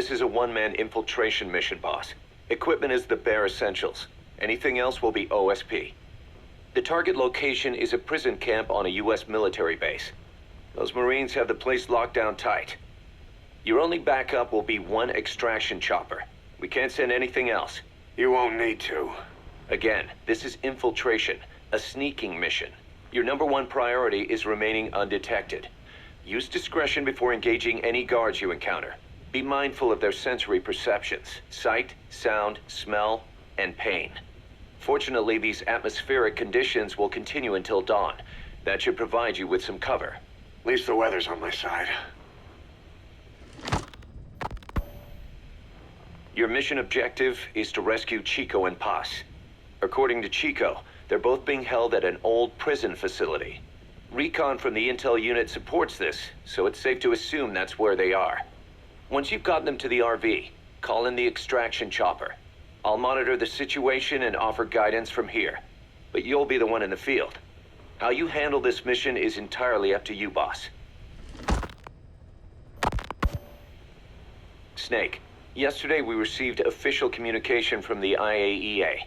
This is a one-man infiltration mission, boss. Equipment is the bare essentials. Anything else will be OSP. The target location is a prison camp on a U.S. military base. Those Marines have the place locked down tight. Your only backup will be one extraction chopper. We can't send anything else. You won't need to. Again, this is infiltration, a sneaking mission. Your #1 priority is remaining undetected. Use discretion before engaging any guards you encounter. Be mindful of their sensory perceptions: sight, sound, smell, and pain. Fortunately, these atmospheric conditions will continue until dawn. That should provide you with some cover. At least the weather's on my side. Your mission objective is to rescue Chico and Paz. According to Chico, they're both being held at an old prison facility. Recon from the intel unit supports this, so it's safe to assume that's where they are. Once you've gotten them to the RV, call in the extraction chopper. I'll monitor the situation and offer guidance from here, but you'll be the one in the field. How you handle this mission is entirely up to you, boss. Snake, yesterday we received official communication from the IAEA.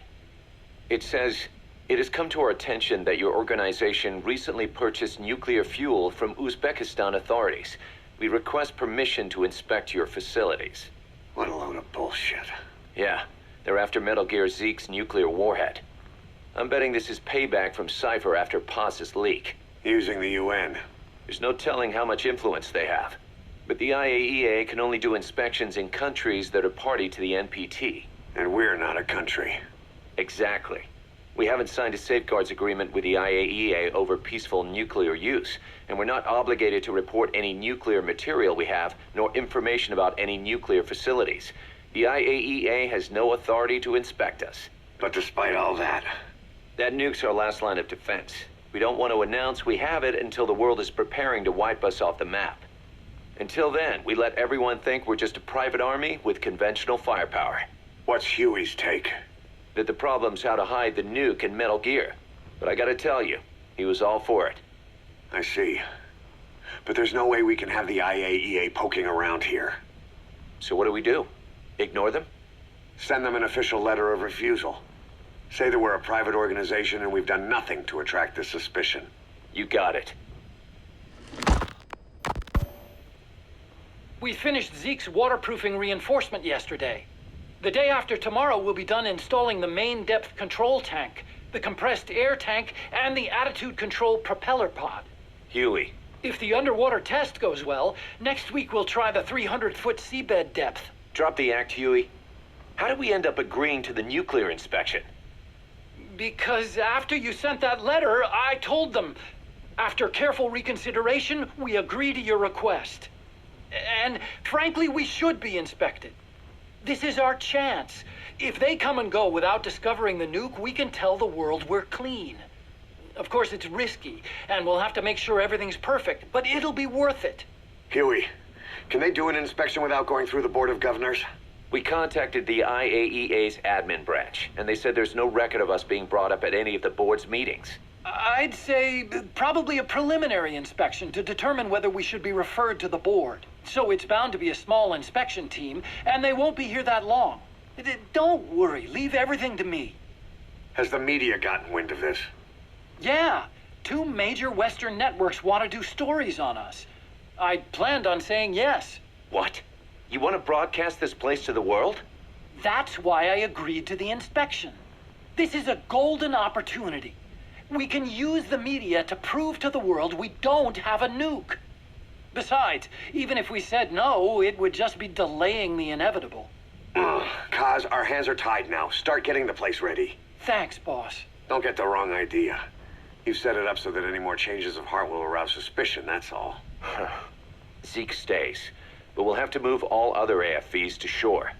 It says, "It has come to our attention that your organization recently purchased nuclear fuel from Uzbekistan authorities. We request permission to inspect your facilities." What a load of bullshit. Yeah, they're after Metal Gear Zeke's nuclear warhead. I'm betting this is payback from Cipher after Paz's leak. Using the UN. There's no telling how much influence they have. But the IAEA can only do inspections in countries that are party to the NPT. And we're not a country. Exactly. We haven't signed a safeguards agreement with the IAEA over peaceful nuclear use, and we're not obligated to report any nuclear material we have, nor information about any nuclear facilities. The IAEA has no authority to inspect us. But despite all that... That nuke's our last line of defense. We don't want to announce we have it until the world is preparing to wipe us off the map. Until then, we let everyone think we're just a private army with conventional firepower. What's Huey's take? That the problem's how to hide the nuke in Metal Gear. But I gotta tell you, he was all for it. I see. But there's no way we can have the IAEA poking around here. So what do? Ignore them? Send them an official letter of refusal. Say that we're a private organization and we've done nothing to attract this suspicion. You got it. We finished Zeke's waterproofing reinforcement yesterday. The day after tomorrow, we'll be done installing the main depth control tank, the compressed air tank, and the attitude control propeller pod. Huey. If the underwater test goes well, next week we'll try the 300-foot seabed depth. Drop the act, Huey. How did we end up agreeing to the nuclear inspection? Because after you sent that letter, I told them. After careful reconsideration, we agree to your request. And frankly, we should be inspected. This is our chance. If they come and go without discovering the nuke, we can tell the world we're clean. Of course, it's risky, and we'll have to make sure everything's perfect, but it'll be worth it. Huey, can they do an inspection without going through the Board of Governors? We contacted the IAEA's admin branch, and they said there's no record of us being brought up at any of the board's meetings. I'd say probably a preliminary inspection to determine whether we should be referred to the board. So it's bound to be a small inspection team, and they won't be here that long. Don't worry, leave everything to me. Has the media gotten wind of this? Yeah, 2 major Western networks want to do stories on us. I planned on saying yes. What? You want to broadcast this place to the world? That's why I agreed to the inspection. This is a golden opportunity. We can use the media to prove to the world we don't have a nuke. Besides, even if we said no, it would just be delaying the inevitable. Kaz, our hands are tied now. Start getting the place ready. Thanks, boss. Don't get the wrong idea. You've set it up so that any more changes of heart will arouse suspicion, that's all. Zeke stays, but we'll have to move all other AFVs to shore.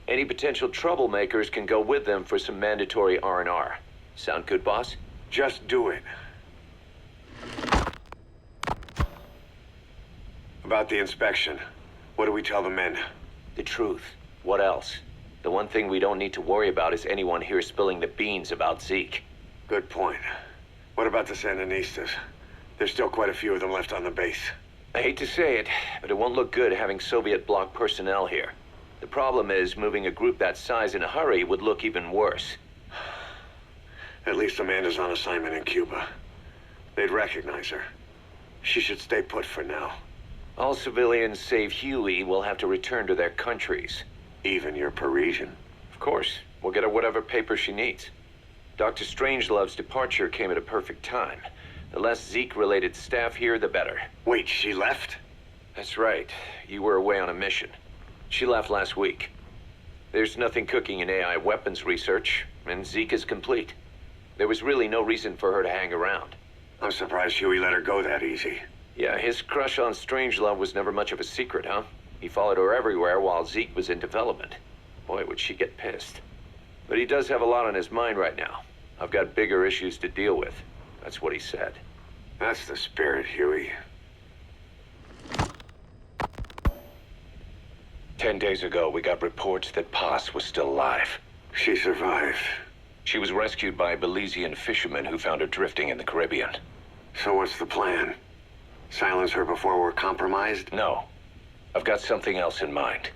Any potential troublemakers can go with them for some mandatory R&R. Sound good, boss? Just do it. About the inspection, what do we tell the men? The truth. What else? The one thing we don't need to worry about is anyone here spilling the beans about Zeke. Good point. What about the Sandinistas? There's still quite a few of them left on the base. I hate to say it, but it won't look good having Soviet bloc personnel here. The problem is, moving a group that size in a hurry would look even worse. At least Amanda's on assignment in Cuba. They'd recognize her. She should stay put for now. All civilians save Huey will have to return to their countries. Even your Parisian. Of course, we'll get her whatever paper she needs. Dr. Strangelove's departure came at a perfect time. The less Zeke-related staff here, the better. Wait, she left? That's right. You were away on a mission. She left last week. There's nothing cooking in AI weapons research, and Zeke is complete. There was really no reason for her to hang around. I'm surprised Huey let her go that easy. Yeah, his crush on Strangelove was never much of a secret, huh? He followed her everywhere while Zeke was in development. Boy, would she get pissed. But he does have a lot on his mind right now. I've got bigger issues to deal with. That's what he said. That's the spirit, Huey. 10 days ago, we got reports that Paz was still alive. She survived. She was rescued by Belizean fishermen who found her drifting in the Caribbean. So what's the plan? Silence her before we're compromised? No. I've got something else in mind.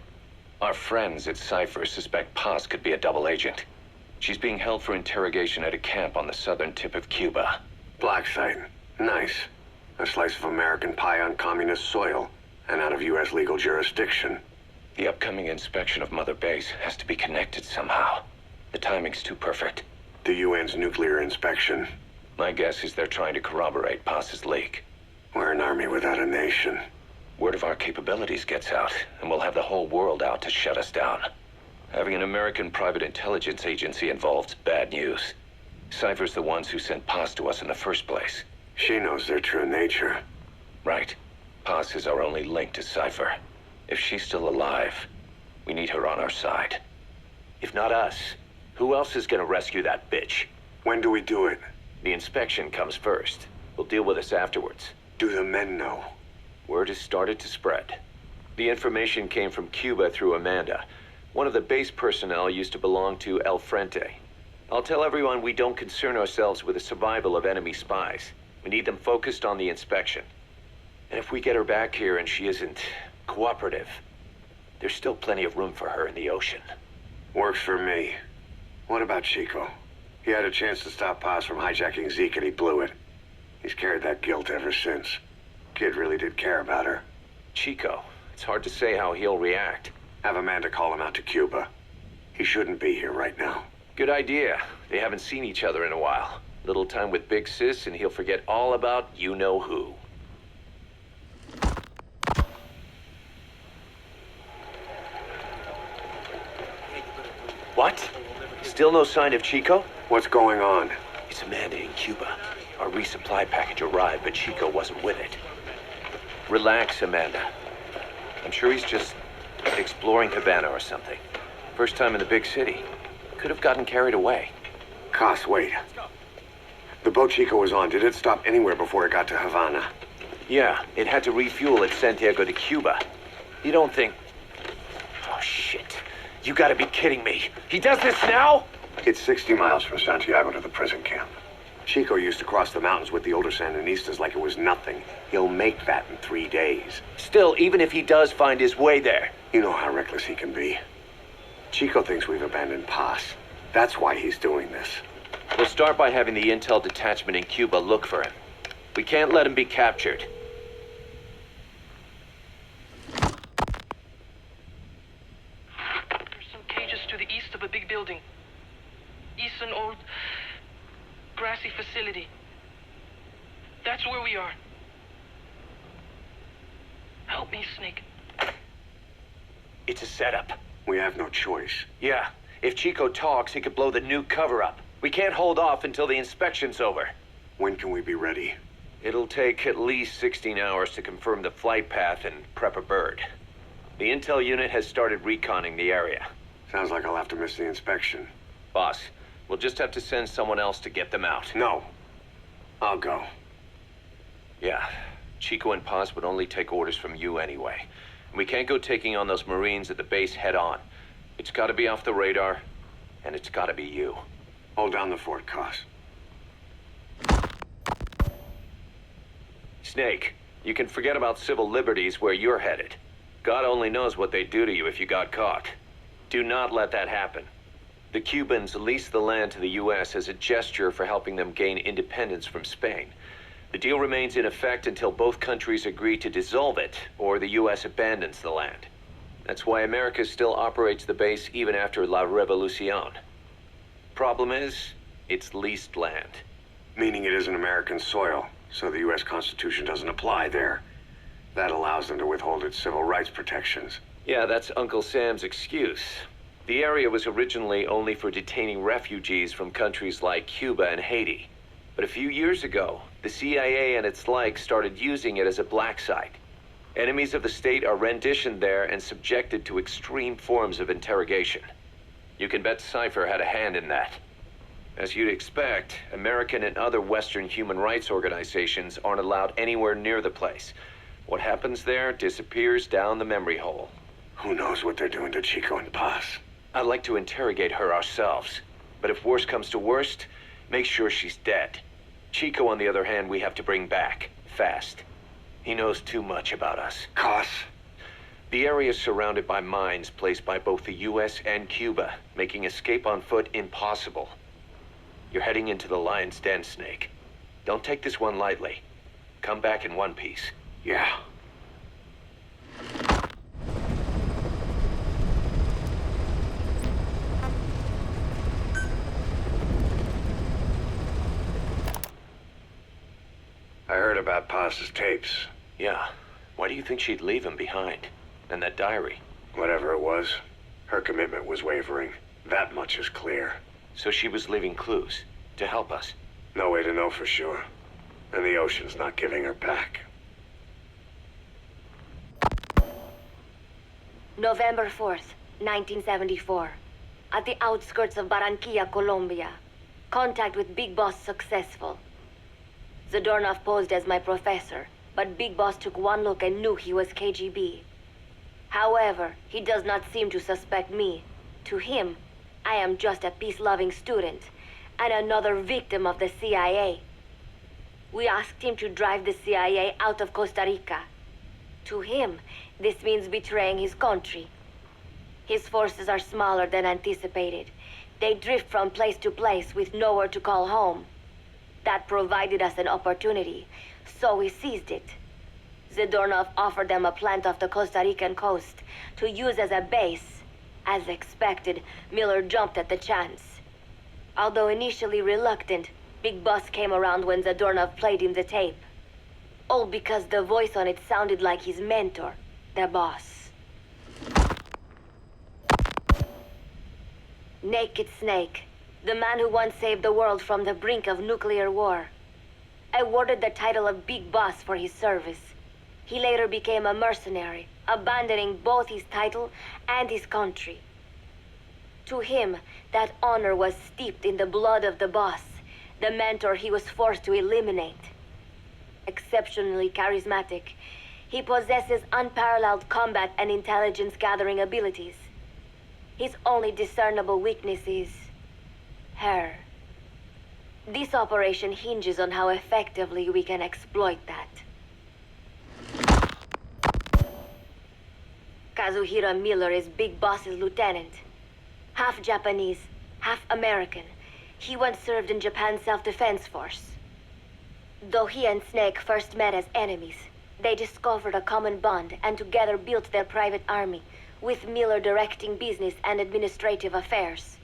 Our friends at Cipher suspect Paz could be a double agent. She's being held for interrogation at a camp on the southern tip of Cuba. Black site. Nice. A slice of American pie on communist soil, and out of U.S. legal jurisdiction. The upcoming inspection of Mother Base has to be connected somehow. The timing's too perfect. The UN's nuclear inspection. My guess is they're trying to corroborate Paz's leak. We're an army without a nation. Word of our capabilities gets out, and we'll have the whole world out to shut us down. Having an American private intelligence agency involved's bad news. Cipher's the ones who sent Paz to us in the first place. She knows their true nature. Right. Paz is our only link to Cipher. If she's still alive, we need her on our side. If not us, who else is gonna rescue that bitch? When do we do it? The inspection comes first. We'll deal with this afterwards. Do the men know? Word has started to spread. The information came from Cuba through Amanda. One of the base personnel used to belong to El Frente. I'll tell everyone we don't concern ourselves with the survival of enemy spies. We need them focused on the inspection. And if we get her back here and she isn't cooperative, there's still plenty of room for her in the ocean. Works for me. What about Chico? He had a chance to stop Paz from hijacking Zeke and he blew it. He's carried that guilt ever since. Kid really did care about her. Chico, it's hard to say how he'll react. Have Amanda call him out to Cuba. He shouldn't be here right now. Good idea. They haven't seen each other in a while. Little time with Big Sis and he'll forget all about you-know-who. What? Still no sign of Chico? What's going on? It's Amanda in Cuba. Our resupply package arrived, but Chico wasn't with it. Relax, Amanda. I'm sure he's just exploring Havana or something. First time in the big city. Could have gotten carried away. Cos, wait. The boat Chico was on, did it stop anywhere before it got to Havana? Yeah, it had to refuel at Santiago de Cuba. You don't think... Oh, shit. You gotta be kidding me. He does this now? It's 60 miles from Santiago to the prison camp. Chico used to cross the mountains with the older Sandinistas like it was nothing. He'll make that in 3 days. Still, even if he does find his way there... You know how reckless he can be. Chico thinks we've abandoned Paz. That's why he's doing this. We'll start by having the intel detachment in Cuba look for him. We can't let him be captured. There's some cages to the east of a big building. East an old grassy facility. That's where we are. Help me, Snake. It's a setup. We have no choice. Yeah, if Chico talks, he could blow the nuke cover up. We can't hold off until the inspection's over. When can we be ready? It'll take at least 16 hours to confirm the flight path and prep a bird. The intel unit has started reconning the area. Sounds like I'll have to miss the inspection. Boss, we'll just have to send someone else to get them out. No. I'll go. Yeah, Chico and Paz would only take orders from you anyway. We can't go taking on those Marines at the base head on. It's gotta be off the radar, and it's gotta be you. Hold down the fort, Cos. Snake, you can forget about civil liberties where you're headed. God only knows what they'd do to you if you got caught. Do not let that happen. The Cubans leased the land to the U.S. as a gesture for helping them gain independence from Spain. The deal remains in effect until both countries agree to dissolve it, or the U.S. abandons the land. That's why America still operates the base even after La Revolucion. Problem is, it's leased land. Meaning it isn't American soil, so the U.S. Constitution doesn't apply there. That allows them to withhold its civil rights protections. Yeah, that's Uncle Sam's excuse. The area was originally only for detaining refugees from countries like Cuba and Haiti. But a few years ago, the CIA and its like started using it as a black site. Enemies of the state are renditioned there and subjected to extreme forms of interrogation. You can bet Cipher had a hand in that. As you'd expect, American and other Western human rights organizations aren't allowed anywhere near the place. What happens there disappears down the memory hole. Who knows what they're doing to Chico and Paz? I'd like to interrogate her ourselves. But if worst comes to worst, make sure she's dead. Chico, on the other hand, we have to bring back. Fast. He knows too much about us. Cos? The area is surrounded by mines placed by both the U.S. and Cuba, making escape on foot impossible. You're heading into the lion's den, Snake. Don't take this one lightly. Come back in one piece. Yeah. I heard about Paz's tapes. Yeah. Why do you think she'd leave him behind? And that diary? Whatever it was, her commitment was wavering. That much is clear. So she was leaving clues to help us. No way to know for sure. And the ocean's not giving her back. November 4th, 1974. At the outskirts of Barranquilla, Colombia. Contact with Big Boss successful. Zadornov posed as my professor, but Big Boss took one look and knew he was KGB. However, he does not seem to suspect me. To him, I am just a peace-loving student, and another victim of the CIA. We asked him to drive the CIA out of Costa Rica. To him, this means betraying his country. His forces are smaller than anticipated. They drift from place to place with nowhere to call home. That provided us an opportunity, so we seized it. Zadornov offered them a plant off the Costa Rican coast to use as a base. As expected, Miller jumped at the chance. Although initially reluctant, Big Boss came around when Zadornov played him the tape. All because the voice on it sounded like his mentor, the boss. Naked Snake, the man who once saved the world from the brink of nuclear war. Awarded the title of Big Boss for his service. He later became a mercenary, abandoning both his title and his country. To him, that honor was steeped in the blood of the boss, the mentor he was forced to eliminate. Exceptionally charismatic, he possesses unparalleled combat and intelligence-gathering abilities. His only discernible weakness is her. This operation hinges on how effectively we can exploit that. Kazuhira Miller is Big Boss's lieutenant. Half Japanese, half American. He once served in Japan's self-defense force. Though he and Snake first met as enemies, they discovered a common bond and together built their private army, with Miller directing business and administrative affairs.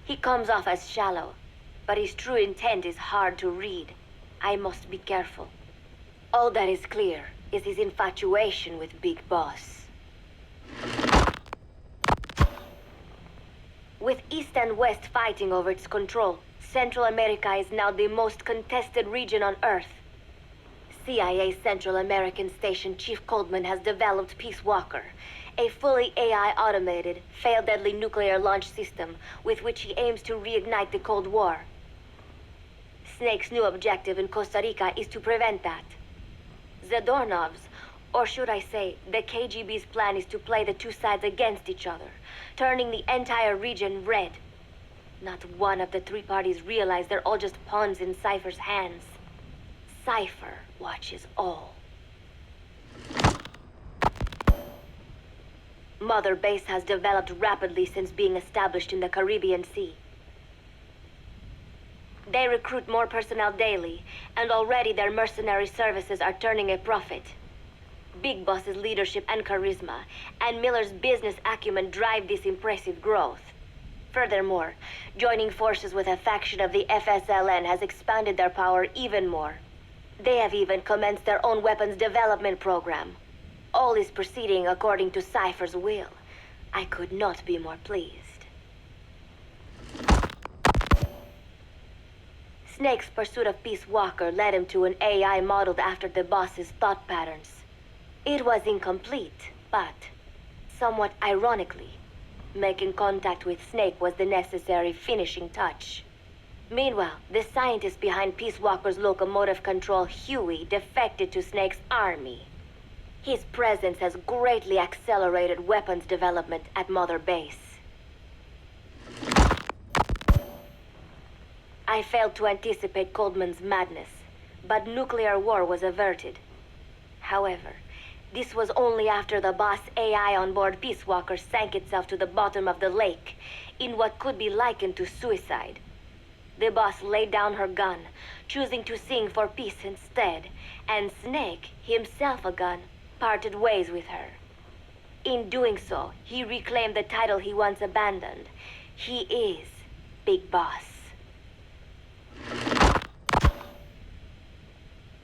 He comes off as shallow, but his true intent is hard to read. I must be careful. All that is clear is his infatuation with Big Boss. With East and West fighting over its control, Central America is now the most contested region on Earth. CIA Central American Station Chief Coldman has developed Peace Walker, a fully AI-automated, fail-deadly nuclear launch system with which he aims to reignite the Cold War. Snake's new objective in Costa Rica is to prevent that. Zadornov's, or should I say, the KGB's plan is to play the two sides against each other, turning the entire region red. Not one of the three parties realize they're all just pawns in Cipher's hands. Cipher watches all. Mother Base has developed rapidly since being established in the Caribbean Sea. They recruit more personnel daily, and already their mercenary services are turning a profit. Big Boss's leadership and charisma, and Miller's business acumen drive this impressive growth. Furthermore, joining forces with a faction of the FSLN has expanded their power even more. They have even commenced their own weapons development program. All is proceeding according to Cipher's will. I could not be more pleased. Snake's pursuit of Peace Walker led him to an AI modeled after the boss's thought patterns. It was incomplete, but, somewhat ironically, making contact with Snake was the necessary finishing touch. Meanwhile, the scientist behind Peace Walker's locomotive control, Huey, defected to Snake's army. His presence has greatly accelerated weapons development at Mother Base. I failed to anticipate Coldman's madness, but nuclear war was averted. However, this was only after the boss AI on board Peace Walker sank itself to the bottom of the lake, in what could be likened to suicide. The boss laid down her gun, choosing to sing for peace instead, and Snake, himself a gun, parted ways with her. In doing so, he reclaimed the title he once abandoned. He is Big Boss.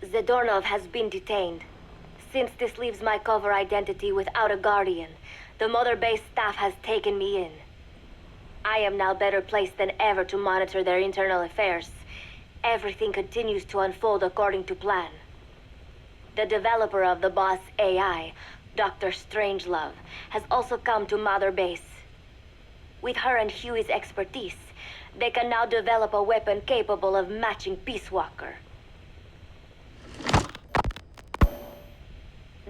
Zadornov has been detained. Since this leaves my cover identity without a guardian, the Mother Base staff has taken me in. I am now better placed than ever to monitor their internal affairs. Everything continues to unfold according to plan. The developer of the boss AI, Dr. Strangelove, has also come to Mother Base. With her and Huey's expertise, they can now develop a weapon capable of matching Peace Walker.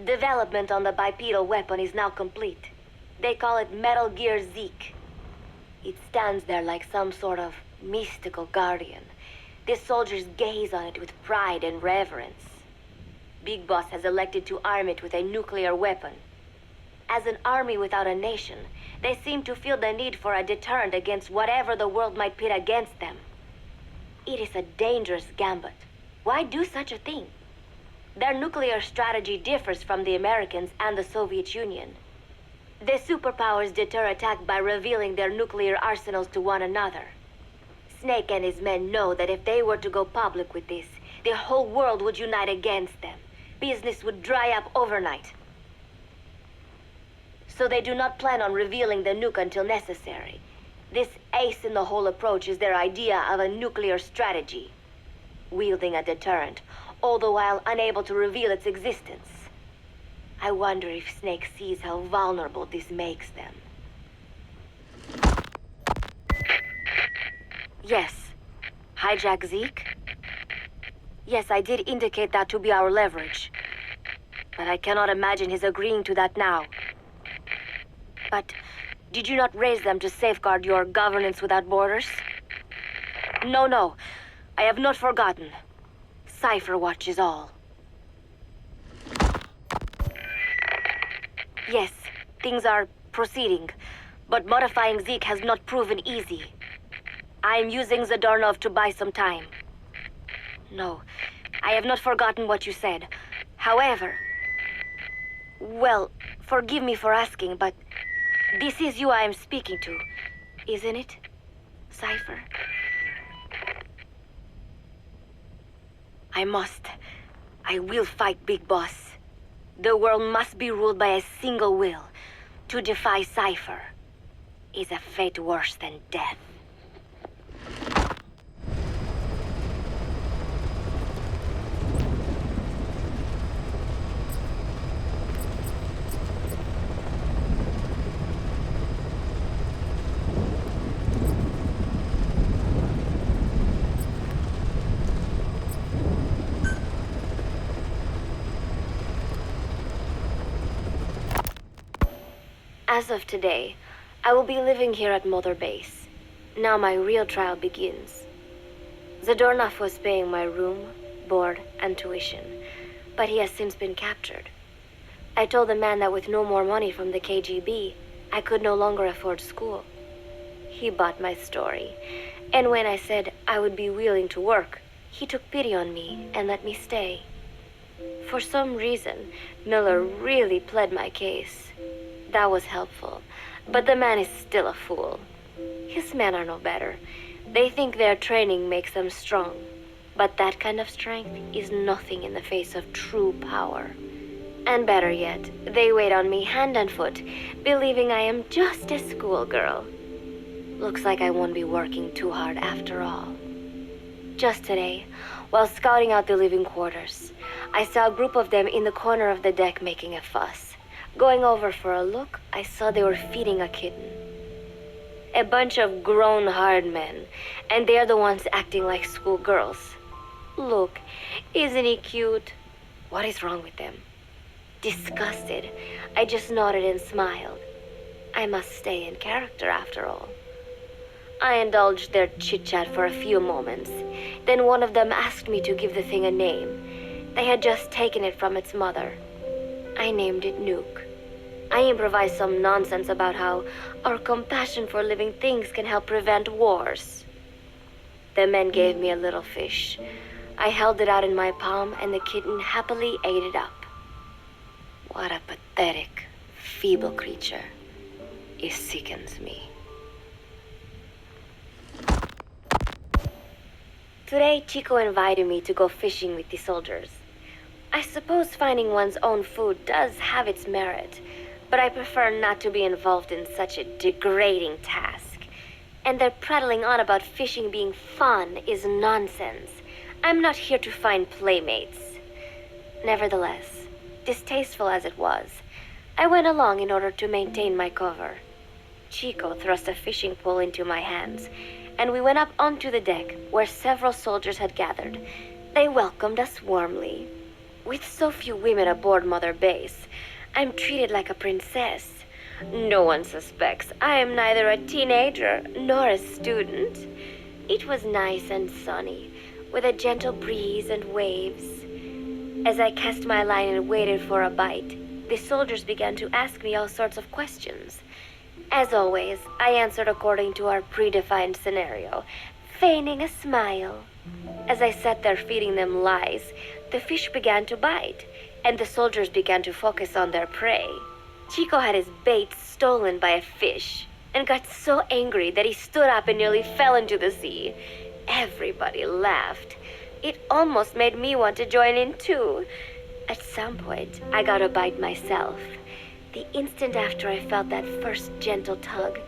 Development on the bipedal weapon is now complete. They call it Metal Gear Zeke. It stands there like some sort of mystical guardian. The soldiers gaze on it with pride and reverence. Big Boss has elected to arm it with a nuclear weapon. As an army without a nation, they seem to feel the need for a deterrent against whatever the world might pit against them. It is a dangerous gambit. Why do such a thing? Their nuclear strategy differs from the Americans and the Soviet Union. The superpowers deter attack by revealing their nuclear arsenals to one another. Snake and his men know that if they were to go public with this, the whole world would unite against them. Business would dry up overnight. So they do not plan on revealing the nuke until necessary. This ace-in-the-hole approach is their idea of a nuclear strategy. Wielding a deterrent, all the while unable to reveal its existence. I wonder if Snake sees how vulnerable this makes them. Yes. Hijack Zeke? Yes, I did indicate that to be our leverage. But I cannot imagine his agreeing to that now. But did you not raise them to safeguard your governance without borders? No. I have not forgotten. Cipher watches all. Yes, things are proceeding, but modifying Zeke has not proven easy. I am using Zadornov to buy some time. No, I have not forgotten what you said. However... Well, forgive me for asking, but this is you I am speaking to, isn't it, Cipher? I will fight Big Boss. The world must be ruled by a single will. To defy Cipher is a fate worse than death. As of today, I will be living here at Mother Base. Now my real trial begins. Zadornov was paying my room, board, and tuition, but he has since been captured. I told the man that with no more money from the KGB, I could no longer afford school. He bought my story, and when I said I would be willing to work, he took pity on me and let me stay. For some reason, Miller really pled my case. That was helpful, but the man is still a fool. His men are no better. They think their training makes them strong, but that kind of strength is nothing in the face of true power. And better yet, they wait on me hand and foot, believing I am just a schoolgirl. Looks like I won't be working too hard after all. Just today, while scouting out the living quarters, I saw a group of them in the corner of the deck making a fuss. Going over for a look, I saw they were feeding a kitten. A bunch of grown hard men, and they're the ones acting like schoolgirls. Look, isn't he cute? What is wrong with them? Disgusted, I just nodded and smiled. I must stay in character after all. I indulged their chit-chat for a few moments. Then one of them asked me to give the thing a name. They had just taken it from its mother. I named it Nuke. I improvised some nonsense about how our compassion for living things can help prevent wars. The men gave me a little fish. I held it out in my palm and the kitten happily ate it up. What a pathetic, feeble creature. It sickens me. Today, Chico invited me to go fishing with the soldiers. I suppose finding one's own food does have its merit, but I prefer not to be involved in such a degrading task. And their prattling on about fishing being fun is nonsense. I'm not here to find playmates. Nevertheless, distasteful as it was, I went along in order to maintain my cover. Chico thrust a fishing pole into my hands, and we went up onto the deck where several soldiers had gathered. They welcomed us warmly. With so few women aboard Mother Base, I'm treated like a princess. No one suspects I am neither a teenager nor a student. It was nice and sunny, with a gentle breeze and waves. As I cast my line and waited for a bite, the soldiers began to ask me all sorts of questions. As always, I answered according to our predefined scenario, feigning a smile. As I sat there feeding them lies, the fish began to bite, and the soldiers began to focus on their prey. Chico had his bait stolen by a fish, and got so angry that he stood up and nearly fell into the sea. Everybody laughed. It almost made me want to join in too. At some point, I got a bite myself. The instant after I felt that first gentle tug,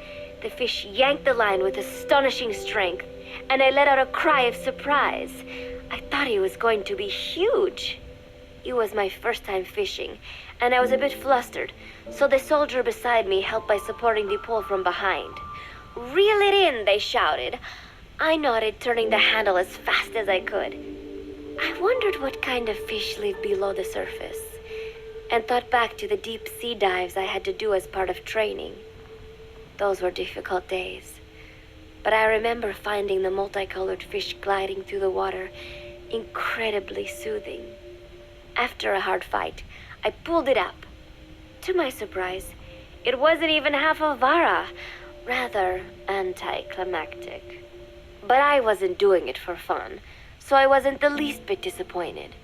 the fish yanked the line with astonishing strength, and I let out a cry of surprise. I thought he was going to be huge. It was my first time fishing, and I was a bit flustered, so the soldier beside me helped by supporting the pole from behind. "Reel it in," they shouted. I nodded, turning the handle as fast as I could. I wondered what kind of fish lived below the surface, and thought back to the deep sea dives I had to do as part of training. Those were difficult days, but I remember finding the multicolored fish gliding through the water incredibly soothing. After a hard fight, I pulled it up. To my surprise, it wasn't even half a vara, rather anticlimactic. But I wasn't doing it for fun, so I wasn't the least bit disappointed.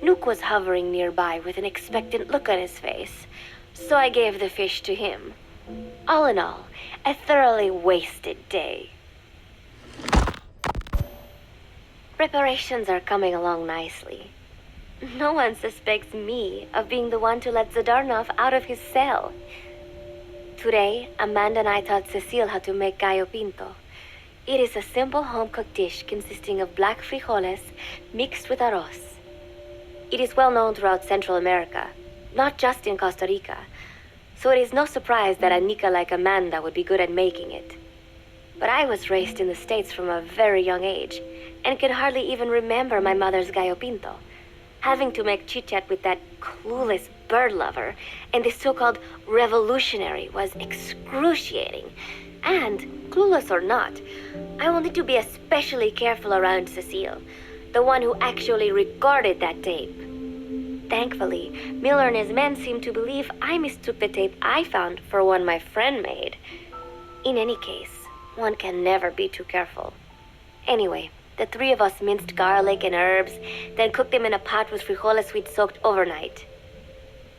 Nuke was hovering nearby with an expectant look on his face, so I gave the fish to him. All in all, a thoroughly wasted day. Preparations are coming along nicely. No one suspects me of being the one to let Zadarnov out of his cell. Today, Amanda and I taught Cecile how to make gallo pinto. It is a simple home-cooked dish consisting of black frijoles mixed with arroz. It is well known throughout Central America, not just in Costa Rica, so it is no surprise that a Nica like Amanda would be good at making it. But I was raised in the States from a very young age, and can hardly even remember my mother's gallo pinto. Having to make chit-chat with that clueless bird lover and the so-called revolutionary was excruciating. And, clueless or not, I will need to be especially careful around Cecile, the one who actually recorded that tape. Thankfully, Miller and his men seem to believe I mistook the tape I found for one my friend made. In any case, one can never be too careful. Anyway, the three of us minced garlic and herbs, then cooked them in a pot with frijoles we'd soaked overnight.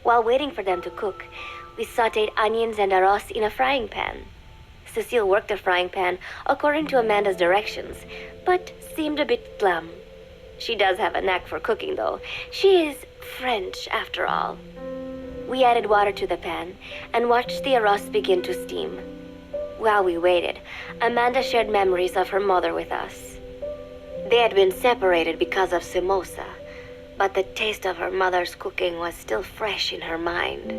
While waiting for them to cook, we sautéed onions and arroz in a frying pan. Cecile worked the frying pan according to Amanda's directions, but seemed a bit glum. She does have a knack for cooking, though. She is French, after all. We added water to the pan and watched the arroz begin to steam. While we waited, Amanda shared memories of her mother with us. They had been separated because of Simosa, but the taste of her mother's cooking was still fresh in her mind.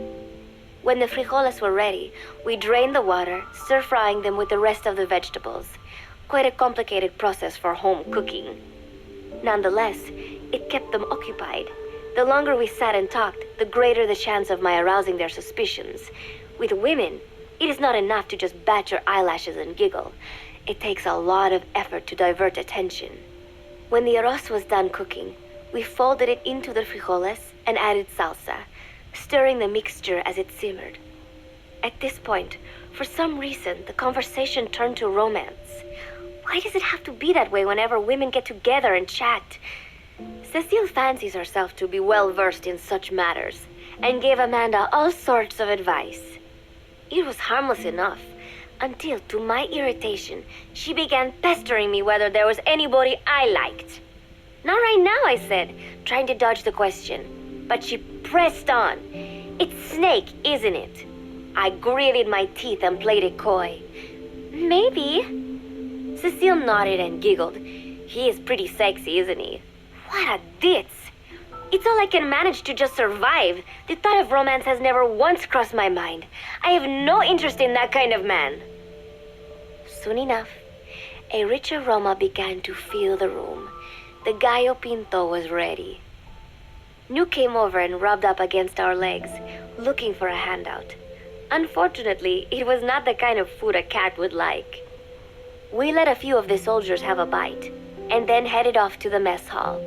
When the frijoles were ready, we drained the water, stir-frying them with the rest of the vegetables. Quite a complicated process for home cooking. Nonetheless, it kept them occupied. The longer we sat and talked, the greater the chance of my arousing their suspicions. With women, it is not enough to just bat your eyelashes and giggle. It takes a lot of effort to divert attention. When the arroz was done cooking, we folded it into the frijoles and added salsa, stirring the mixture as it simmered. At this point, for some reason, the conversation turned to romance. Why does it have to be that way whenever women get together and chat? Cecile fancies herself to be well-versed in such matters, and gave Amanda all sorts of advice. It was harmless enough, until, to my irritation, she began pestering me whether there was anybody I liked. Not right now, I said, trying to dodge the question. But she pressed on. It's Snake, isn't it? I gritted my teeth and played it coy. Maybe. Cecile nodded and giggled. He is pretty sexy, isn't he? What a ditz. It's all I can manage to just survive. The thought of romance has never once crossed my mind. I have no interest in that kind of man. Soon enough, a rich aroma began to fill the room. The gallo pinto was ready. New came over and rubbed up against our legs, looking for a handout. Unfortunately, it was not the kind of food a cat would like. We let a few of the soldiers have a bite, and then headed off to the mess hall.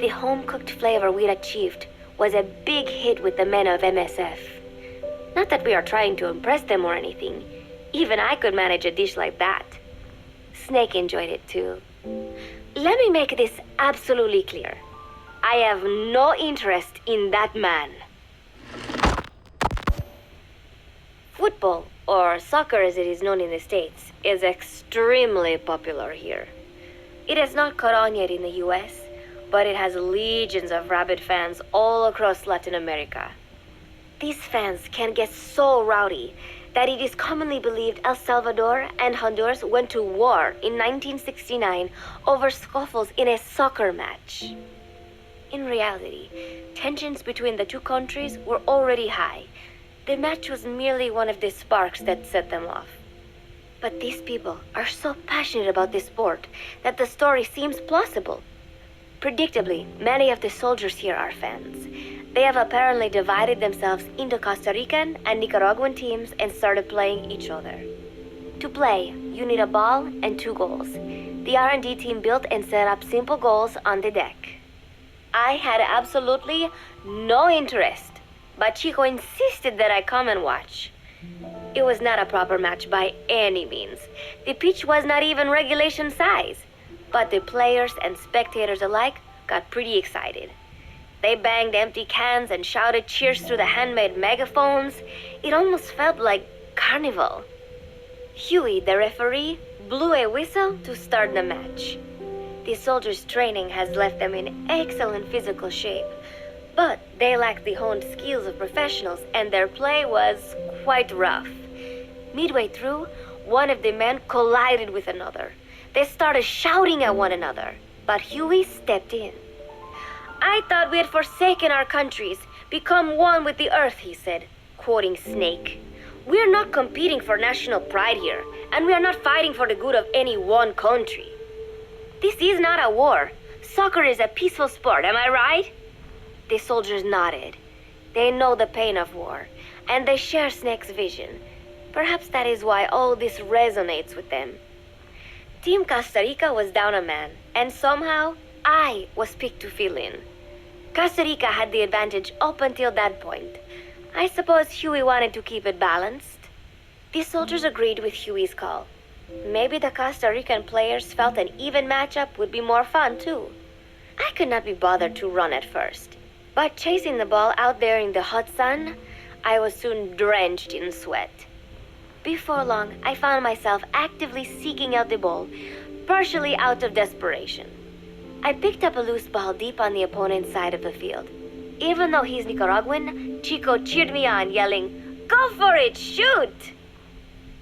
The home-cooked flavor we'd achieved was a big hit with the men of MSF. Not that we are trying to impress them or anything. Even I could manage a dish like that. Snake enjoyed it too. Let me make this absolutely clear. I have no interest in that man. Football, or soccer as it is known in the States, is extremely popular here. It has not caught on yet in the US, but it has legions of rabid fans all across Latin America. These fans can get so rowdy that it is commonly believed El Salvador and Honduras went to war in 1969 over scuffles in a soccer match. In reality, tensions between the two countries were already high. The match was merely one of the sparks that set them off. But these people are so passionate about this sport that the story seems plausible. Predictably, many of the soldiers here are fans. They have apparently divided themselves into Costa Rican and Nicaraguan teams and started playing each other. To play, you need a ball and 2 goals. The R&D team built and set up simple goals on the deck. I had absolutely no interest, but Chico insisted that I come and watch. It was not a proper match by any means. The pitch was not even regulation size, but the players and spectators alike got pretty excited. They banged empty cans and shouted cheers through the handmade megaphones. It almost felt like carnival. Huey, the referee, blew a whistle to start the match. The soldiers' training has left them in excellent physical shape, but they lacked the honed skills of professionals and their play was quite rough. Midway through, one of the men collided with another. They started shouting at one another, but Huey stepped in. I thought we had forsaken our countries, become one with the earth, he said, quoting Snake. We are not competing for national pride here, and we are not fighting for the good of any one country. This is not a war. Soccer is a peaceful sport, am I right? The soldiers nodded. They know the pain of war, and they share Snake's vision. Perhaps that is why all this resonates with them. Team Costa Rica was down a man, and somehow I was picked to fill in. Costa Rica had the advantage up until that point. I suppose Huey wanted to keep it balanced. The soldiers agreed with Huey's call. Maybe the Costa Rican players felt an even matchup would be more fun, too. I could not be bothered to run at first, but chasing the ball out there in the hot sun, I was soon drenched in sweat. Before long, I found myself actively seeking out the ball, partially out of desperation. I picked up a loose ball deep on the opponent's side of the field. Even though he's Nicaraguan, Chico cheered me on, yelling, "Go for it, shoot!"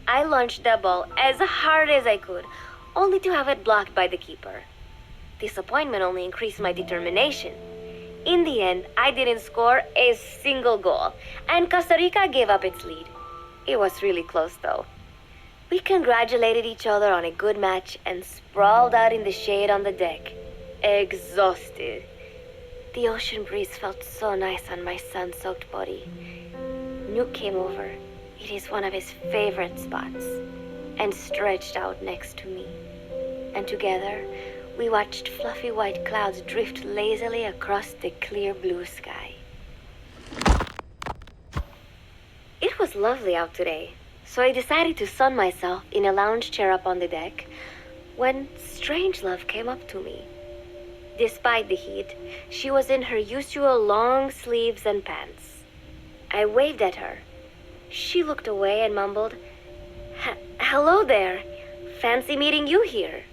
I launched the ball as hard as I could, only to have it blocked by the keeper. Disappointment only increased my determination. In the end, I didn't score a single goal, and Costa Rica gave up its lead. It was really close, though. We congratulated each other on a good match and sprawled out in the shade on the deck, exhausted. The ocean breeze felt so nice on my sun-soaked body. Nuke came over. It is one of his favorite spots, and stretched out next to me. And together, we watched fluffy white clouds drift lazily across the clear blue sky. It was lovely out today, so I decided to sun myself in a lounge chair up on the deck when Strangelove came up to me. Despite the heat, she was in her usual long sleeves and pants. I waved at her. She looked away and mumbled, "Hello there. Fancy meeting you here."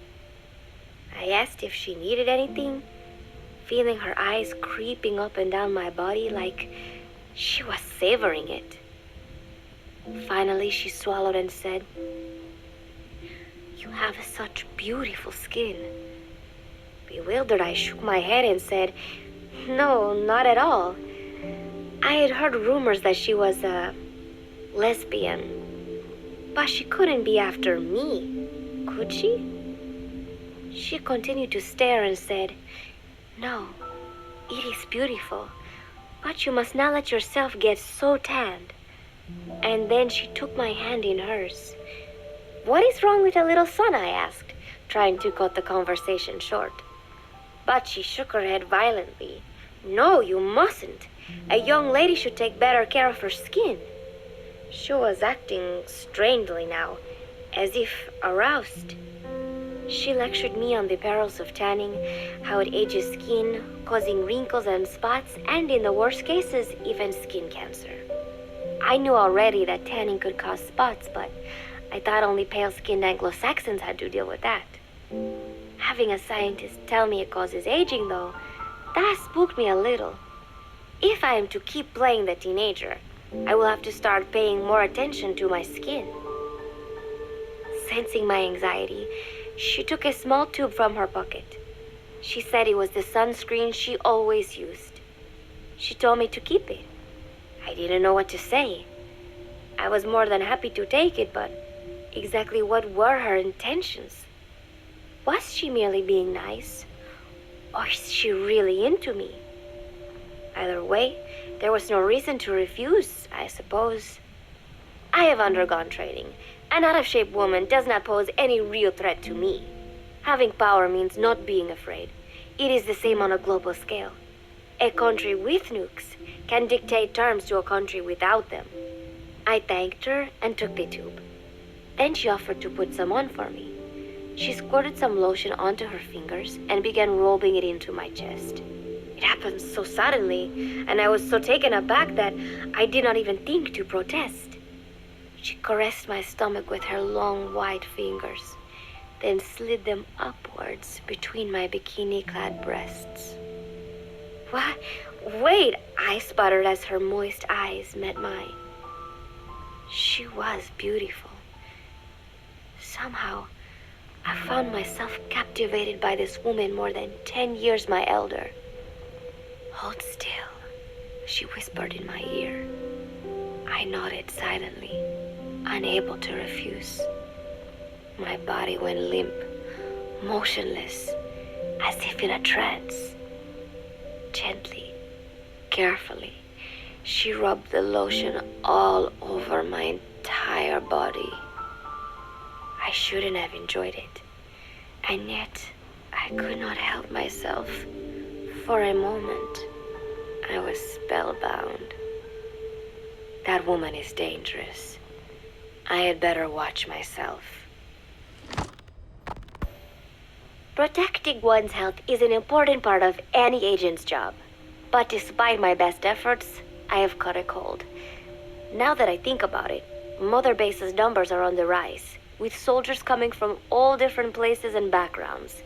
I asked if she needed anything, feeling her eyes creeping up and down my body like she was savoring it. Finally, she swallowed and said, "You have such beautiful skin." Bewildered, I shook my head and said, "No, not at all. I had heard rumors that she was a lesbian, but she couldn't be after me, could she?" She continued to stare and said, "No, it is beautiful, but you must not let yourself get so tanned." And then she took my hand in hers. "What is wrong with a little sun?" I asked, trying to cut the conversation short. But she shook her head violently. "No, you mustn't. A young lady should take better care of her skin." She was acting strangely now, as if aroused. She lectured me on the perils of tanning, how it ages skin, causing wrinkles and spots, and in the worst cases, even skin cancer. I knew already that tanning could cause spots, but I thought only pale-skinned Anglo-Saxons had to deal with that. Having a scientist tell me it causes aging, though, that spooked me a little. If I am to keep playing the teenager, I will have to start paying more attention to my skin. Sensing my anxiety, she took a small tube from her pocket. She said it was the sunscreen she always used. She told me to keep it. I didn't know what to say. I was more than happy to take it, but exactly what were her intentions? Was she merely being nice? Or is she really into me? Either way, there was no reason to refuse, I suppose. I have undergone training. An out-of-shape woman does not pose any real threat to me. Having power means not being afraid. It is the same on a global scale. A country with nukes can dictate terms to a country without them. I thanked her and took the tube. Then she offered to put some on for me. She squirted some lotion onto her fingers and began rolling it into my chest. It happened so suddenly, and I was so taken aback that I did not even think to protest. She caressed my stomach with her long white fingers, then slid them upwards between my bikini-clad breasts. "What? Wait," I sputtered as her moist eyes met mine. She was beautiful. Somehow, I found myself captivated by this woman more than 10 years my elder. "Hold still," she whispered in my ear. I nodded silently, unable to refuse. My body went limp, motionless, as if in a trance. Gently, carefully, she rubbed the lotion all over my entire body. I shouldn't have enjoyed it, and yet I could not help myself for a moment. I was spellbound. That woman is dangerous. I had better watch myself. Protecting one's health is an important part of any agent's job. But despite my best efforts, I have caught a cold. Now that I think about it, Mother Base's numbers are on the rise, with soldiers coming from all different places and backgrounds.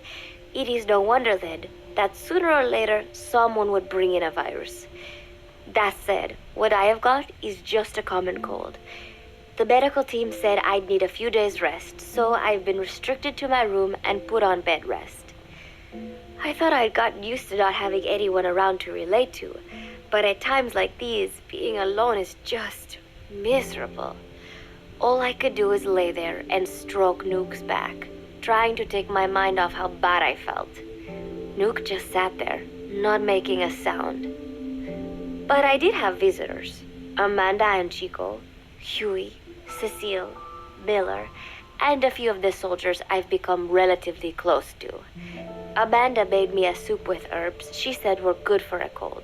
It is no wonder then that sooner or later someone would bring in a virus. That said, what I have got is just a common cold. The medical team said I'd need a few days rest, so I've been restricted to my room and put on bed rest. I thought I'd gotten used to not having anyone around to relate to, but at times like these, being alone is just miserable. All I could do is lay there and stroke Nuke's back, trying to take my mind off how bad I felt. Nuke just sat there, not making a sound. But I did have visitors. Amanda and Chico, Huey, Cecile, Miller, and a few of the soldiers I've become relatively close to. Amanda made me a soup with herbs she said were good for a cold.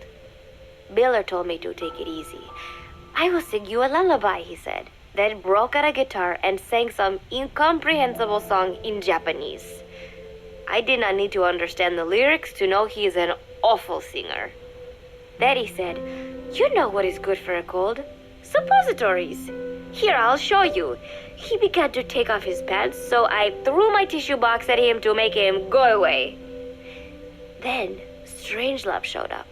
Miller told me to take it easy. I will sing you a lullaby, he said, then broke out a guitar and sang some incomprehensible song in Japanese. I did not need to understand the lyrics to know he is an awful singer. Then he said, "You know what is good for a cold? Suppositories. Here, I'll show you." He began to take off his pants, so I threw my tissue box at him to make him go away. Then Strangelove showed up,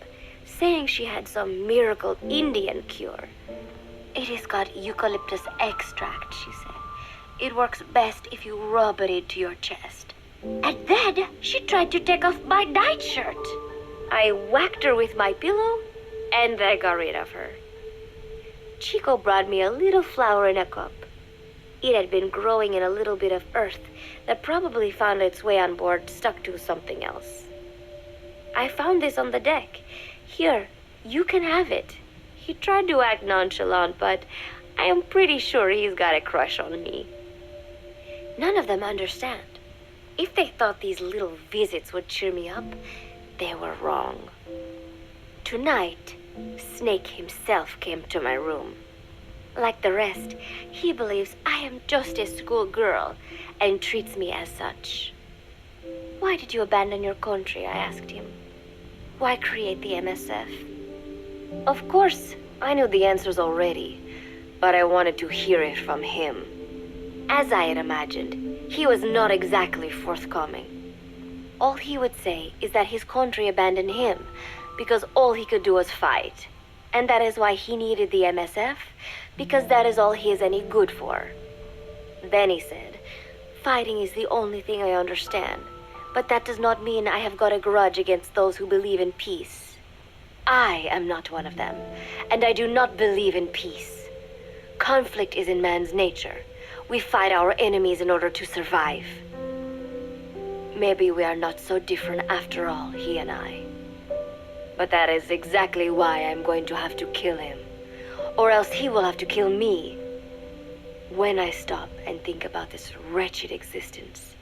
saying she had some miracle Indian cure. "It has got eucalyptus extract," she said. "It works best if you rub it into your chest." And then she tried to take off my nightshirt. I whacked her with my pillow, and I got rid of her. Chico brought me a little flower in a cup. It had been growing in a little bit of earth that probably found its way on board, stuck to something else. "I found this on the deck. Here, you can have it." He tried to act nonchalant, but I am pretty sure he's got a crush on me. None of them understand. If they thought these little visits would cheer me up, they were wrong. Tonight, Snake himself came to my room. Like the rest, he believes I am just a schoolgirl and treats me as such. "Why did you abandon your country?" I asked him. "Why create the MSF?" Of course, I knew the answers already, but I wanted to hear it from him. As I had imagined, he was not exactly forthcoming. All he would say is that his country abandoned him because all he could do was fight, and that is why he needed the MSF, because that is all he is any good for. Then he said, "Fighting is the only thing I understand, but that does not mean I have got a grudge against those who believe in peace. I am not one of them, and I do not believe in peace. Conflict is in man's nature. We fight our enemies in order to survive. Maybe we are not so different after all, he and I. But that is exactly why I'm going to have to kill him, or else he will have to kill me. When I stop and think about this wretched existence,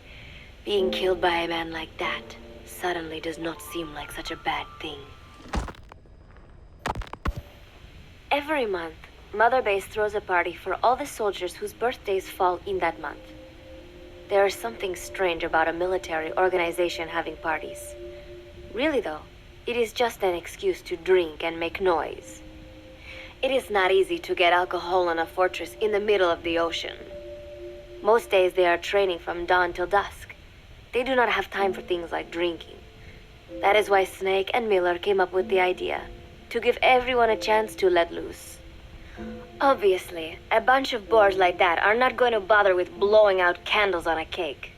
being killed by a man like that suddenly does not seem like such a bad thing." Every month, Mother Base throws a party for all the soldiers whose birthdays fall in that month. There is something strange about a military organization having parties. Really though, it is just an excuse to drink and make noise. It is not easy to get alcohol in a fortress in the middle of the ocean. Most days they are training from dawn till dusk. They do not have time for things like drinking. That is why Snake and Miller came up with the idea to give everyone a chance to let loose. Obviously, a bunch of boors like that are not going to bother with blowing out candles on a cake.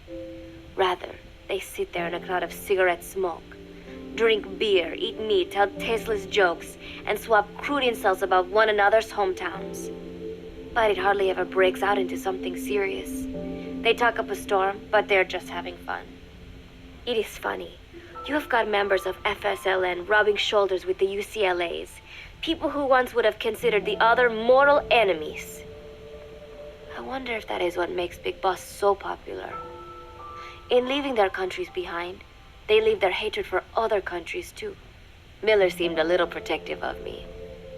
Rather, they sit there in a cloud of cigarette smoke, drink beer, eat meat, tell tasteless jokes, and swap crude insults about one another's hometowns. But it hardly ever breaks out into something serious. They talk up a storm, but they're just having fun. It is funny. You have got members of FSLN rubbing shoulders with the UCLAs, people who once would have considered the other mortal enemies. I wonder if that is what makes Big Boss so popular. In leaving their countries behind, they leave their hatred for other countries too. Miller seemed a little protective of me.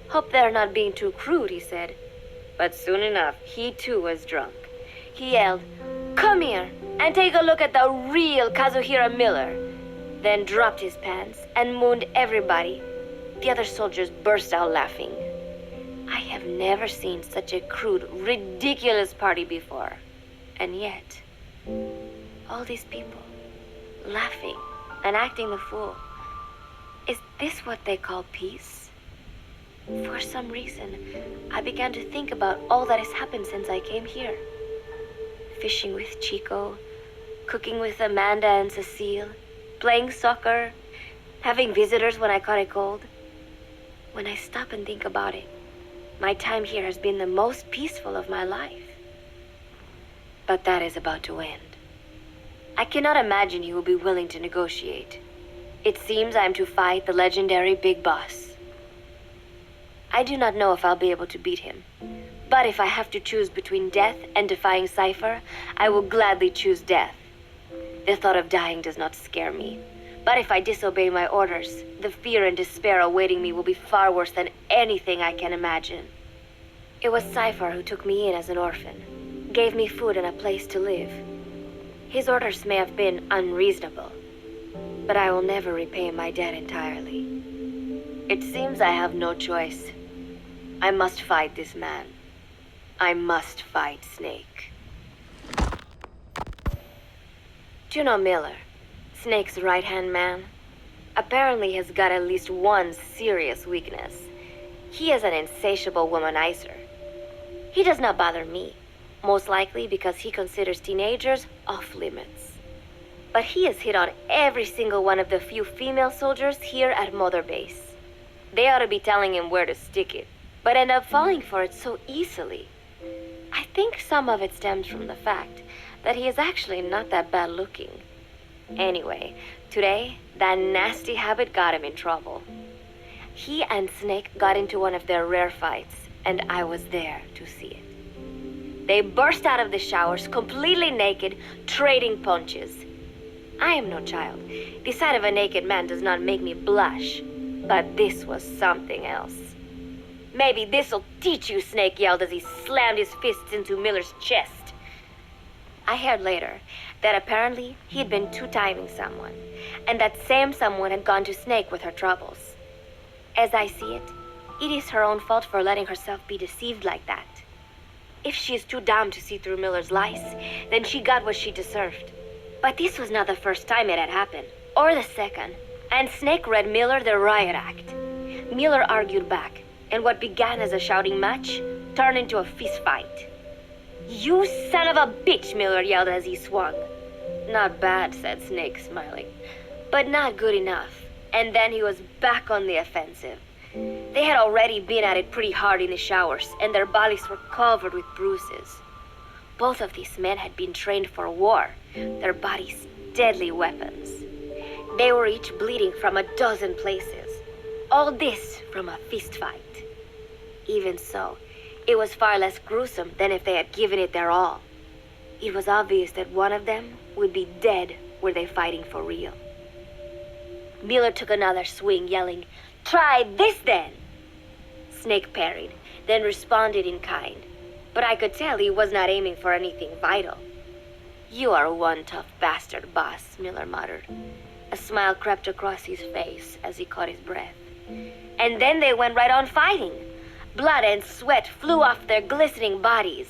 Hope they're not being too crude, he said. But soon enough, he too was drunk. He yelled, "Come here and take a look at the real Kazuhira Miller." Then dropped his pants and mooned everybody. The other soldiers burst out laughing. I have never seen such a crude, ridiculous party before. And yet, all these people, laughing and acting the fool. Is this what they call peace? For some reason, I began to think about all that has happened since I came here. Fishing with Chico, cooking with Amanda and Cecile, playing soccer, having visitors when I caught a cold. When I stop and think about it, my time here has been the most peaceful of my life. But that is about to end. I cannot imagine he will be willing to negotiate. It seems I am to fight the legendary Big Boss. I do not know if I'll be able to beat him. But if I have to choose between death and defying Cipher, I will gladly choose death. The thought of dying does not scare me. But if I disobey my orders, the fear and despair awaiting me will be far worse than anything I can imagine. It was Cipher who took me in as an orphan, gave me food and a place to live. His orders may have been unreasonable, but I will never repay my debt entirely. It seems I have no choice. I must fight this man. I must fight Snake. Do you know Miller, Snake's right-hand man? Apparently has got at least one serious weakness. He is an insatiable womanizer. He does not bother me, most likely because he considers teenagers off-limits. But he has hit on every single one of the few female soldiers here at Mother Base. They ought to be telling him where to stick it, but end up falling for it so easily. I think some of it stems from the fact that he is actually not that bad looking. Anyway, today, that nasty habit got him in trouble. He and Snake got into one of their rare fights, and I was there to see it. They burst out of the showers, completely naked, trading punches. I am no child. The sight of a naked man does not make me blush, but this was something else. "Maybe this'll teach you," Snake yelled as he slammed his fists into Miller's chest. I heard later that apparently he'd been two-timing someone, and that same someone had gone to Snake with her troubles. As I see it, it is her own fault for letting herself be deceived like that. If she is too dumb to see through Miller's lies, then she got what she deserved. But this was not the first time it had happened, or the second, and Snake read Miller the riot act. Miller argued back, and what began as a shouting match turned into a fist fight. "You son of a bitch," Miller yelled as he swung. "Not bad," said Snake, smiling, "but not good enough." And then he was back on the offensive. They had already been at it pretty hard in the showers, and their bodies were covered with bruises. Both of these men had been trained for war, their bodies deadly weapons. They were each bleeding from a dozen places. All this from a fist fight. Even so, it was far less gruesome than if they had given it their all. It was obvious that one of them would be dead were they fighting for real. Miller took another swing, yelling, "Try this then!" Snake parried, then responded in kind. But I could tell he was not aiming for anything vital. "You are one tough bastard, boss," Miller muttered. A smile crept across his face as he caught his breath. And then they went right on fighting. Blood and sweat flew off their glistening bodies.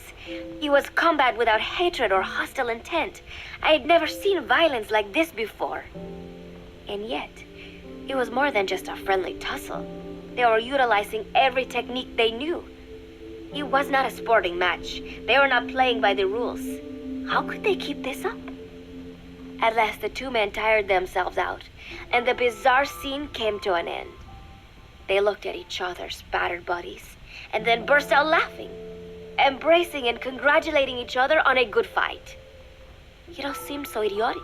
It was combat without hatred or hostile intent. I had never seen violence like this before. And yet, it was more than just a friendly tussle. They were utilizing every technique they knew. It was not a sporting match. They were not playing by the rules. How could they keep this up? At last, the two men tired themselves out, and the bizarre scene came to an end. They looked at each other's battered bodies, and then burst out laughing, embracing and congratulating each other on a good fight. It all seemed so idiotic.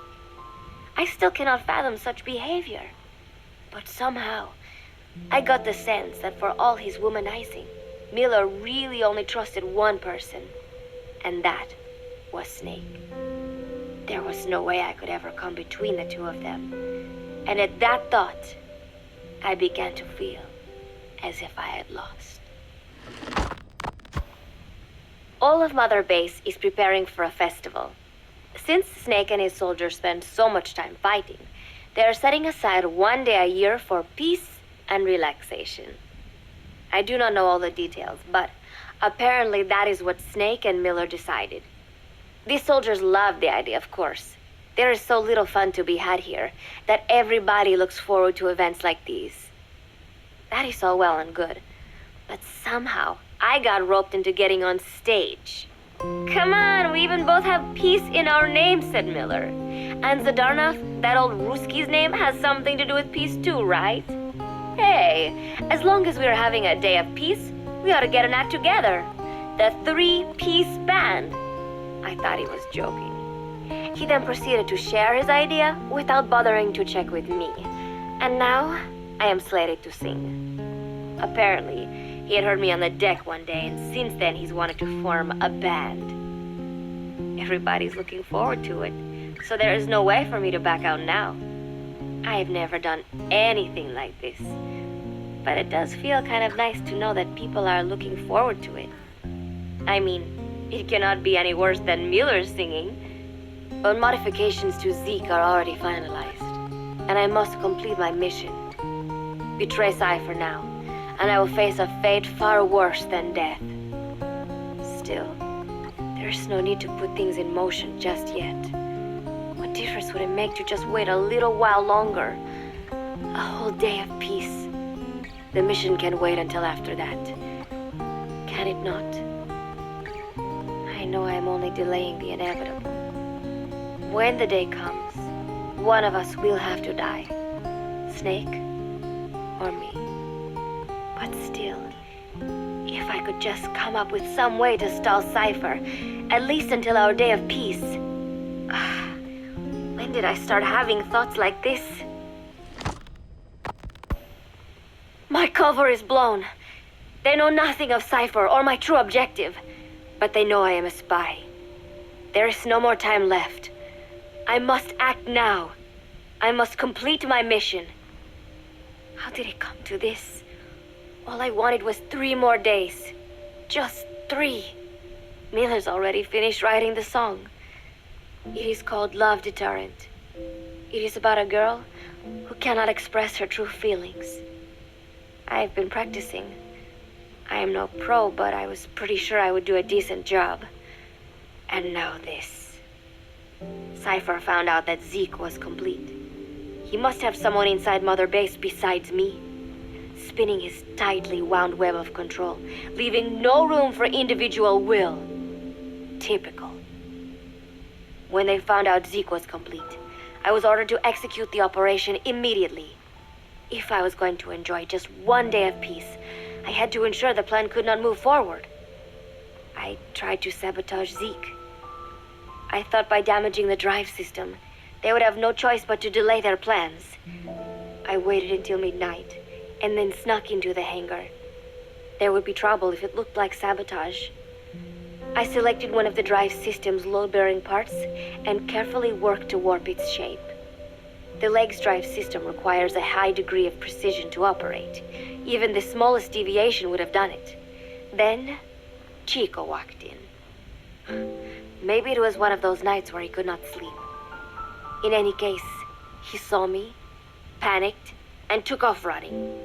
I still cannot fathom such behavior. But somehow, I got the sense that for all his womanizing, Miller really only trusted one person, and that was Snake. There was no way I could ever come between the two of them. And at that thought, I began to feel as if I had lost. All of Mother Base is preparing for a festival. Since Snake and his soldiers spend so much time fighting, they are setting aside one day a year for peace and relaxation. I do not know all the details, but apparently that is what Snake and Miller decided. These soldiers love the idea, of course. There is so little fun to be had here that everybody looks forward to events like these. That is all well and good, but somehow I got roped into getting on stage. Come on, we even both have peace in our name, said Miller. And Zadarnov, that old Ruski's name, has something to do with peace too, right? Hey, as long as we're having a day of peace, we ought to get an act together. The 3-piece band. I thought he was joking. He then proceeded to share his idea without bothering to check with me. And now, I am slated to sing. Apparently, he had heard me on the deck one day, and since then he's wanted to form a band. Everybody's looking forward to it, so there is no way for me to back out now. I have never done anything like this, but it does feel kind of nice to know that people are looking forward to it. I mean, it cannot be any worse than Miller's singing, but modifications to Zeke are already finalized, and I must complete my mission. Betray Cipher now, and I will face a fate far worse than death. Still, there's no need to put things in motion just yet. What difference would it make to just wait a little while longer? A whole day of peace. The mission can wait until after that. Can it not? I know I am only delaying the inevitable. When the day comes, one of us will have to die. Snake or me. But still, if I could just come up with some way to stall Cipher, at least until our day of peace. When did I start having thoughts like this? My cover is blown. They know nothing of Cipher or my true objective, but they know I am a spy. There is no more time left. I must act now. I must complete my mission. How did it come to this? All I wanted was 3 more days. Just 3. Miller's already finished writing the song. It is called Love Deterrent. It is about a girl who cannot express her true feelings. I have been practicing. I am no pro, but I was pretty sure I would do a decent job. And now this. Cipher found out that Zeke was complete. He must have someone inside Mother Base besides me, spinning his tightly wound web of control, leaving no room for individual will. Typical. When they found out Zeke was complete, I was ordered to execute the operation immediately. If I was going to enjoy just one day of peace, I had to ensure the plan could not move forward. I tried to sabotage Zeke. I thought by damaging the drive system, they would have no choice but to delay their plans. I waited until midnight, and then snuck into the hangar. There would be trouble if it looked like sabotage. I selected one of the drive system's load-bearing parts and carefully worked to warp its shape. The leg's drive system requires a high degree of precision to operate. Even the smallest deviation would have done it. Then, Chico walked in. Maybe it was one of those nights where he could not sleep. In any case, he saw me, panicked, and took off running.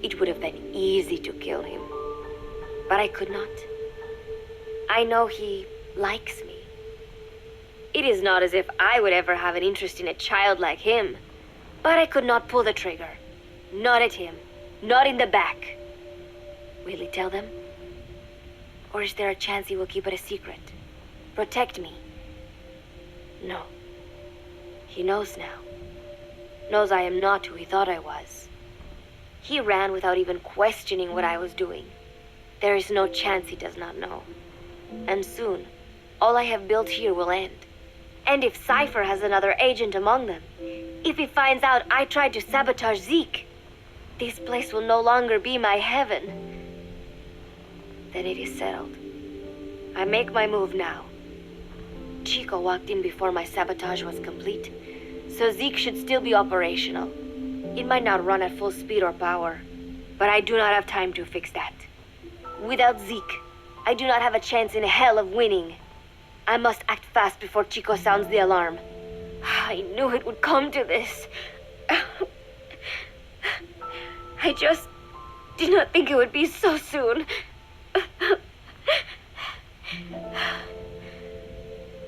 It would have been easy to kill him, but I could not. I know he likes me. It is not as if I would ever have an interest in a child like him, but I could not pull the trigger. Not at him, not in the back. Will he tell them? Or is there a chance he will keep it a secret? Protect me? No. He knows now. Knows I am not who he thought I was. He ran without even questioning what I was doing. There is no chance he does not know. And soon, all I have built here will end. And if Cipher has another agent among them, if he finds out I tried to sabotage Zeke, this place will no longer be my heaven. Then it is settled. I make my move now. Chico walked in before my sabotage was complete, so Zeke should still be operational. It might not run at full speed or power, but I do not have time to fix that. Without Zeke, I do not have a chance in hell of winning. I must act fast before Chico sounds the alarm. I knew it would come to this. I just did not think it would be so soon.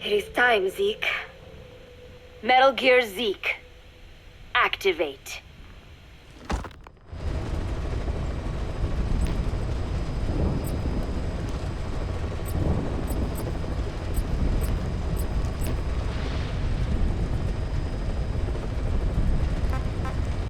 It is time, Zeke. Metal Gear Zeke. Activate.